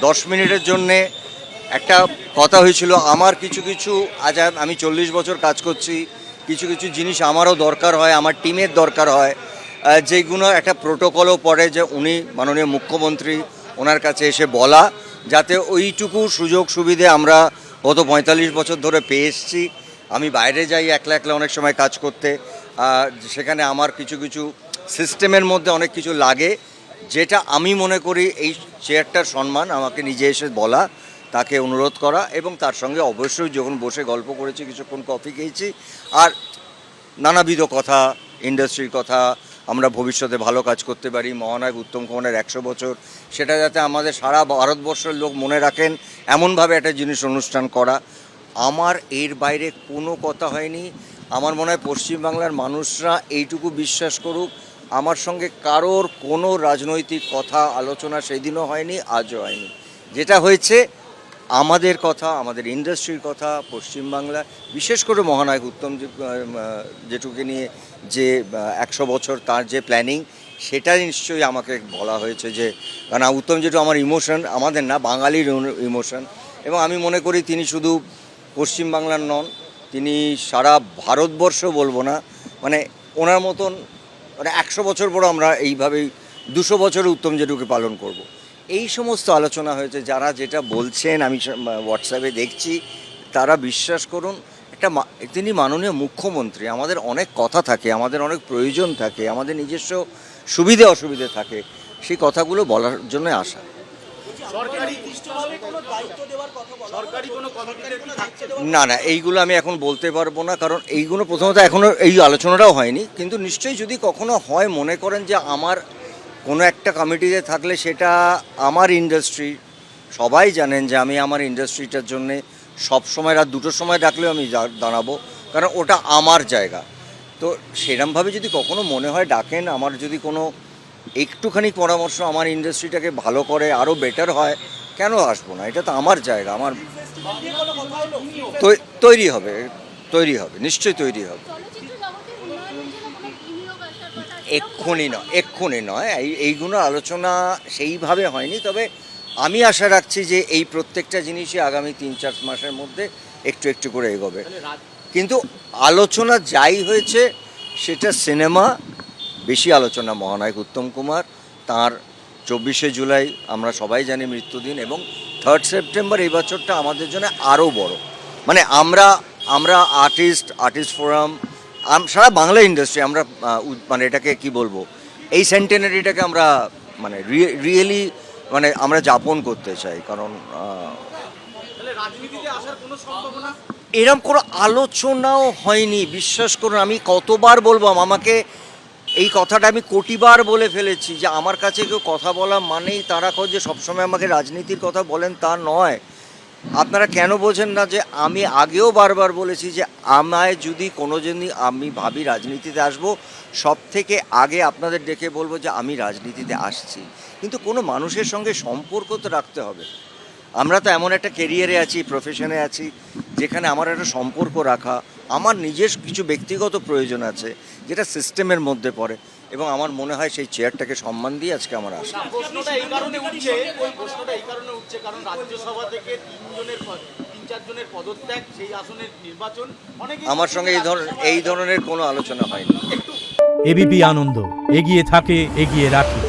10 মিনিটের জন্যে একটা কথা হয়েছিল আমার কিছু কিছু আজ আমি 40 বছর কাজ করছি, কিছু কিছু জিনিস আমারও দরকার হয়, আমার টিমের দরকার হয়, যেগুলো একটা প্রোটোকলও পড়ে যে উনি মাননীয় মুখ্যমন্ত্রী ওনার কাছে এসে বলা, যাতে ওইটুকু সুযোগ সুবিধে আমরা গত 45 বছর ধরে পেয়ে এসেছি। আমি বাইরে যাই একলা একলা অনেক সময় কাজ করতে, সেখানে আমার কিছু কিছু সিস্টেমের মধ্যে অনেক কিছু লাগে, যেটা আমি মনে করি এই চেয়ারটার সম্মান আমাকে নিজে এসে বলা, তাকে অনুরোধ করা, এবং তার সঙ্গে অবশ্যই যখন বসে গল্প করেছি, কিছুক্ষণ কফি খেয়েছি, আর নানাবিধ কথা, ইন্ডাস্ট্রির কথা, আমরা ভবিষ্যতে ভালো কাজ করতে পারি, মহানায়ক উত্তম কুমারের 100 বছর, সেটা যাতে আমাদের সারা ভারতবর্ষের লোক মনে রাখেন এমনভাবে একটা জিনিস অনুষ্ঠান করা। আমার এর বাইরে কোনো কথা হয়নি। আমার মনে হয় পশ্চিমবাংলার মানুষরা এইটুকু বিশ্বাস করুক, আমার সঙ্গে কারোর কোনো রাজনৈতিক কথা আলোচনা সেই দিনও হয়নি, আজও হয়নি। যেটা হয়েছে আমাদের কথা, আমাদের ইন্ডাস্ট্রির কথা, পশ্চিমবাংলা বিশেষ করে মহানায়ক উত্তম যেটুকে নিয়ে যে 100 বছর তার যে প্ল্যানিং, সেটা নিশ্চয়ই আমাকে বলা হয়েছে, যে কারণ উত্তম যেটু আমার ইমোশন, আমাদের না বাঙালির ইমোশন, এবং আমি মনে করি তিনি শুধু পশ্চিমবাংলার নন, তিনি সারা ভারতবর্ষ বলবো না, মানে ওনার মতন মানে 100 বছর পর আমরা এইভাবেই 200 বছরে উত্তম যেটুকে পালন করব। এই সমস্ত আলোচনা হয়েছে। যারা যেটা বলছেন আমি হোয়াটসঅ্যাপে দেখছি, তারা বিশ্বাস করুন, তিনি মাননীয় মুখ্যমন্ত্রী, আমাদের অনেক কথা থাকে, আমাদের অনেক প্রয়োজন থাকে, আমাদের নিজস্ব সুবিধে অসুবিধে থাকে, সেই কথাগুলো বলার জন্য আসা। না না, এইগুলো আমি এখন বলতে পারবো না, কারণ এইগুলো প্রথমত এখনও এই আলোচনাটাও হয়নি, কিন্তু নিশ্চয়ই যদি কখনো হয়, মনে করেন যে আমার কোনো একটা কমিটিতে থাকলে, সেটা আমার ইন্ডাস্ট্রি, সবাই জানেন যে আমি আমার ইন্ডাস্ট্রিটার জন্যে সবসময় রাত 2টোর সময় ডাকলেও আমি দাঁড়াবো, কারণ ওটা আমার জায়গা। তো সেরমভাবে যদি কখনো মনে হয় ডাকেন, আমার যদি কোনো একটুখানি পরামর্শ আমার ইন্ডাস্ট্রিটাকে ভালো করে আরও বেটার হয়, কেন আসবো না? এটা তো আমার জায়গা, আমার তৈরি হবে, নিশ্চয়ই তৈরি হবে। এক্ষুনি নয়, এইগুলো আলোচনা সেইভাবে হয়নি, তবে আমি আশা রাখছি যে এই প্রত্যেকটা জিনিসই আগামী 3-4 মাসের মধ্যে একটু একটু করে এগোবে। কিন্তু আলোচনা যাই হয়েছে, সেটা সিনেমা বেশি আলোচনা। মহানায়ক উত্তম কুমার, তাঁর 24শে জুলাই আমরা সবাই জানি মৃত্যুদিন, এবং 3rd সেপ্টেম্বর এই বছরটা আমাদের জন্য আরও বড়। মানে আমরা আর্টিস্ট ফোরাম, সারা বাংলা ইন্ডাস্ট্রি, আমরা মানে এটাকে কি বলবো, এই সেন্টেনারিটাকে আমরা মানে রিয়েলি মানে আমরা যাপন করতে চাই, কারণ এরম কোনো আলোচনাও হয়নি। বিশ্বাস করুন, আমি কতবার বলবো, আমাকে এই কথাটা আমি কোটিবার বলে ফেলেছি, যে আমার কাছে কেউ কথা বলা মানেই তারা যে সবসময় আমাকে রাজনীতির কথা বলেন, তা নয়। আপনারা কেন বোঝেন না যে আমি আগেও বারবার বলেছি যে আমায় যদি কোনো দিনই আমি ভাবি রাজনীতিতে আসবো, সব থেকে আগে আপনাদের ডেকে বলবো যে আমি রাজনীতিতে আসছি, কিন্তু কোনো মানুষের সঙ্গে সম্পর্ক তো রাখতে হবে। আমরা তো এমন একটা ক্যারিয়ারে আছি, প্রফেশনে আছি, যেখানে আমার একটা সম্পর্ক রাখা, আমার নিজের কিছু ব্যক্তিগত প্রয়োজন আছে, যেটা সিস্টেমের মধ্যে পড়ে, এবং আমার মনে হয় সেই চেয়ারটাকে সম্মান দিয়ে আজকে আমার আসা। প্রশ্নটা এই কারণে উঠছে কারণ রাজ্যসভা থেকে 3-4 জনের পদত্যাগ, সেই আসনের নির্বাচন, আমার সঙ্গে এই ধরনের কোনো আলোচনা হয়নি। এবিপি আনন্দ, এগিয়ে থাকে, এগিয়ে রাখে।